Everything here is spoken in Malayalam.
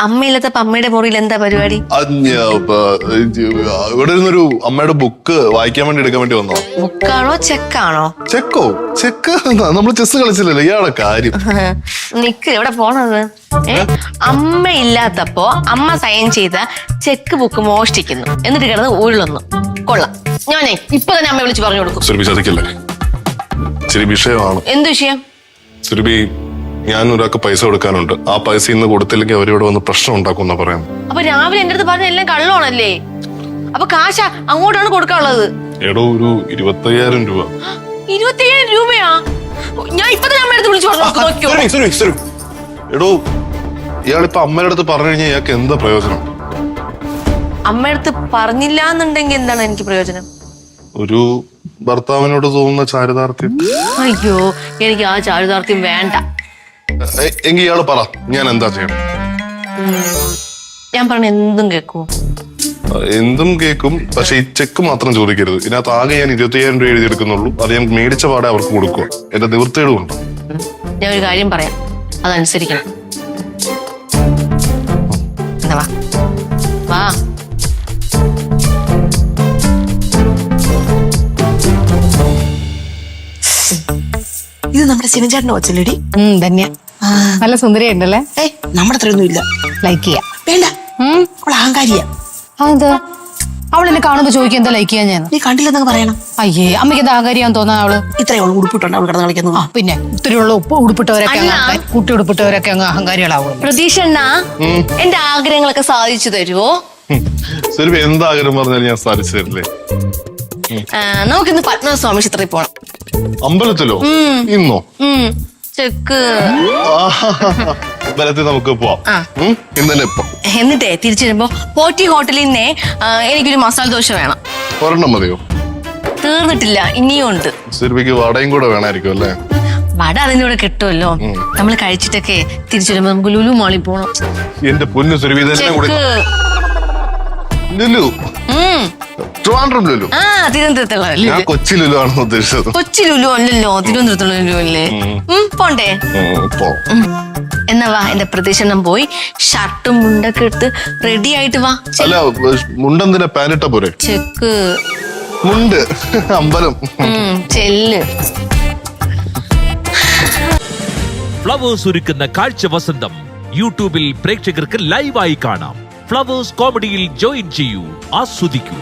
അമ്മയില്ലാത്തപ്പോ അമ്മയുടെ മുറിയിൽ എന്താ പരിപാടി? ഇവിടെ ഇരുന്നൊരു അമ്മയുടെ ബുക്ക് വായിക്കാൻ വേണ്ടി എടുക്കാൻ വേണ്ടി വന്നോ. ബുക്കാണോ ചെക്കാണോ? ചെക്കോ? ചെക്ക് നമ്മള് ചെസ് കളിച്ചില്ലല്ലോ, ഇയാളെ കാര്യം. നിക്ക് എവിടെ പോണത്? അമ്മ ഇല്ലാത്തപ്പോ അമ്മ സൈൻ ചെയ്ത ചെക്ക് ബുക്ക് മോഷ്ടിക്കുന്നു, എന്നിട്ട് കിടന്ന് ഉരുളുന്നു. കൊള്ളാം, ഞാനേ ഇപ്പൊ തന്നെ അമ്മ വിളിച്ച് പറഞ്ഞു കൊടുക്കും. സുരഭി ചതിക്കല്ലേ, ശരി വിഷയമാണ്. എന്ത് വിഷയം? സുരഭി, ഞാൻ ഒരാൾക്ക് പൈസ കൊടുക്കാനുണ്ട്. ആ പൈസ ഇന്ന് കൊടുത്തില്ലെങ്കിൽ അവരിവിടെ വന്ന് പ്രശ്നം ഉണ്ടാക്കും എന്നാ പറയാം. അപ്പൊ രാവിലെ എന്റെ അടുത്ത് പറഞ്ഞ എല്ലാം കള്ളമാണല്ലേ? അപ്പൊ കാശ അങ്ങോട്ടാണ് കൊടുക്കാനുള്ളത്. എടോ, ഒരു 25,000 രൂപ. 25,000 രൂപയാ? ഞാൻ ഇപ്പൊ തന്നെ അമ്മയുടെ അടുത്ത് വിളിച്ചു പറഞ്ഞു. എടോ, ഇയാളിപ്പോ അമ്മയുടെ അടുത്ത് പറഞ്ഞു കഴിഞ്ഞാൽ ഇയാൾക്ക് എന്താ പ്രയോജനം? അമ്മയുടെ അടുത്ത് പറഞ്ഞില്ല എന്നുണ്ടെങ്കിൽ എന്താണ് എനിക്ക് പ്രയോജനം? ഒരു ഭർത്താവിനോട് തോന്നുന്ന ചാരിതാർത്ഥ്യം. അയ്യോ, എനിക്ക് ആ ചാരിതാർത്ഥ്യം വേണ്ട. എങ്കിൽ ഇയാള് പറ, ഞാൻ എന്താ ചെയ്യണം? ഞാൻ പറഞ്ഞ എന്തും കേക്കൂ? എന്തും കേക്കും, പക്ഷെ ഈ ചെക്ക് മാത്രം ചോദിക്കരുത്. ഇതിനകത്ത് ആകെ ഞാൻ 25,000 രൂപ എഴുതിയെടുക്കുന്നുള്ളൂ. അത് ഞാൻ മേടിച്ച പാടെ അവർക്ക് കൊടുക്കുക. എന്റെ നിവൃത്തിയുടെ കൊണ്ട് ഞാൻ ഒരു കാര്യം പറയാം, അതനുസരിക്കണം. എന്താ വാ വാ. ഇത് നമ്മുടെ ശിവൻചേട്ടന്റെ കൊച്ചല്ലേടി? ധന്യ നല്ല സുന്ദരിയുണ്ടല്ലേ? നമ്മുടെ അത്രയൊന്നും ഇല്ല. ലൈക്ക് ചെയ്യാം. വേണ്ട, അവൾ അഹങ്കാരിയാ. അതെന്താ? അവളെന്നെ കാണുമ്പോ ചോദിക്കുക എന്താ ലൈക്ക് ചെയ്യാൻ? ഞാൻ നീ കണ്ടില്ലെന്നൊക്കെ പറയണം. അയ്യേ, അമ്മയ്ക്ക് എന്താ അഹങ്കാരിയാന്ന് തോന്നാ? അവള് ഇത്രയുള്ള ഉടുപ്പിട്ടുണ്ട് അവൾ കിടന്ന് കളിക്കുന്നു. പിന്നെ ഇത്രയുള്ള ഉടുപ്പിട്ടവരൊക്കെ കുട്ടി ഉടുപ്പിട്ടവരൊക്കെ അങ്ങ് അഹങ്കാരികളാവുള്ളൂ. പ്രതീക്ഷ എന്റെ ആഗ്രഹങ്ങളൊക്കെ സാധിച്ചു തരുമോ? ശരി, എന്താഗ്രഹം പറഞ്ഞാലും ഞാൻ സാധിച്ചു തരില്ലേ? നമുക്കിന്ന് പത്മനാഭസ്വാമി ക്ഷേത്രത്തിൽ പോണം. അമ്പലത്തിലോ? ഇന്നോ? ചെക്ക് അമ്പലത്തിൽ നമുക്ക് പോവാം. ഇന്നലെ ഇപ്പൊ എന്നിട്ടേ തിരിച്ചു വരുമ്പോ പോറ്റി ഹോട്ടലിൽ നിന്നേ എനിക്കൊരു മസാല ദോശ വേണം. ഒരെണ്ണം മതിയോ? തീർന്നിട്ടില്ല, ഇനിയും ഉണ്ട്. സുരഭിക്ക് വടയും കൂടെ വേണമായിരിക്കും അല്ലേ? വട അതിന്റെ കൂടെ കിട്ടുമല്ലോ. നമ്മൾ കഴിച്ചിട്ടൊക്കെ തിരിച്ചു വരുമ്പോ നമുക്ക് ലുലു മാളിൽ പോണം. എന്റെ പൊന്നു സുരഭി, ലുലു ട്രിവാൻഡ്രം ലുലു? തിരുവനന്തപുരത്തുള്ള ഞാൻ കൊച്ചി ലുലു ആണെന്ന് ഉദ്ദേശിച്ചത്. കൊച്ചി ലുലു അല്ലല്ലോ, തിരുവനന്തപുരത്തുള്ള ലുലു അല്ലേ? പോണ്ടേ? എന്നാ വാ, എന്റെ പ്രതീക്ഷണം പോയി ഷർട്ടും മുണ്ടൊക്കെ എടുത്ത് റെഡി ആയിട്ട് വാ. അല്ല, മുണ്ടെന്തിനാ? പാനിട്ട പോരെ? ചെക്ക് മുണ്ട് അമ്പലം ചെല്ല്. ഫ്ലവേഴ്സ് ഒരുക്കുന്ന കാഴ്ച വസന്തം യൂട്യൂബിൽ പ്രേക്ഷകർക്ക് ലൈവായി കാണാം. ഫ്ലവേഴ്സ് കോമഡിയിൽ ജോയിൻ ചെയ്യൂ, ആസ്വദിക്കൂ.